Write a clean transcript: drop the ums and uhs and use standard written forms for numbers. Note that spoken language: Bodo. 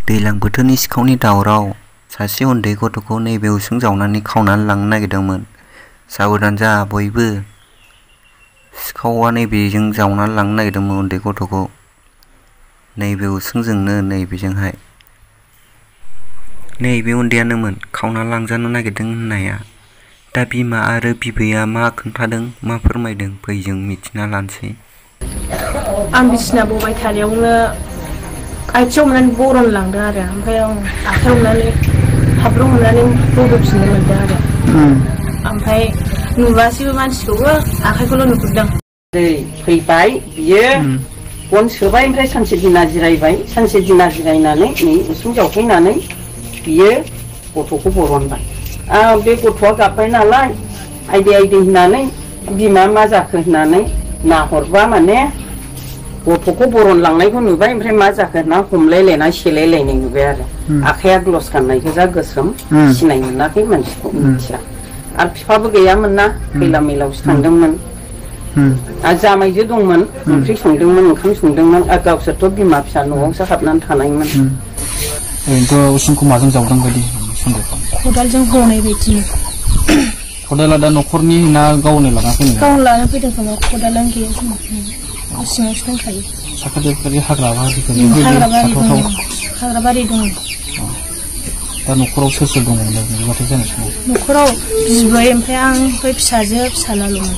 दैज्लां बोथोरनि सिखावनि दावराव सासे उन्दै गथ'खौ नैबे उसुं जावनानै खावनानै लांनो नागिरदोंमोन। साबधान जा बयबो, सिखावआ नैबेजों जावनानै लांनो नागिरदोंमोन उन्दै गथ'खौ, नैबे उसुंजोंनो नैबेजोंहाय। नैबे उन्दैयानोमोन खावना लांजानो नागिरदों होननाया। दा बिमा आरो बिबैया मा खोन्थादों मा फोरमायदों फै जों मिथिना लानोसै। आं बिसिना बबाय थानायावनो आथिङाव हमनानै बरन लांदों आरो, ओमफ्राय आं आखाइयाव हमनानै हाब्रु हमनानै बड'फिननो मोनदों आरो। ओमफ्राय नुवासैबो मानसिखौबो, आखाइखौल' नुहुरदों। फैबाय बियो गन सोबाय, ओमफ्राय सानसे दिना जिरायबाय, सानसे दिना जिरायनानै नै उसुं जावफैनानै बियो गथ'खौ बरनबाय। बे गथ'आ गाबबाय नालाय आइदै आइदै होननानै बिमा मा जाखो होननानै नाहरबा माने गथ'खौ बरन लांनायखौ नुबाय, ओमफ्राय मा जाखो होनना हमलायलायना सेलायलायनाय नुबाय आरो। आखाइया ग्लस गाननाय गोजा गोसोम, सिनाय मोनाखै मानसिखौ मिथिया। आरो बिफाबो गैयामोन ना, खैला मैलायावसो थांदोंमोन। आरो जामायजो दंमोन, ओंख्रि संदोंमोन ओंखाम संदोंमोन, आरो गावसोरथ' बिमा फिसा न'आवसो हाबनानै थानायमोन। ओरैनोथ' उसुंखौ माजों जावदों बायदि सन्देह? खदालजों हनाय बायदि। खदाला दा न'खरनि ना गावनो लाना फैनाय? गावनो लाना फैदों खोमा, खदालानो गैया जोंना, सिङावसो दंखायो। साखाथि हाग्रा बारि दङ। दा न'खराव सोर दङ जानाय समाव? न'खराव बिबै, ओमफ्राय आं, ओमफ्राय फिसाजो फिसाज्लाल'मोन।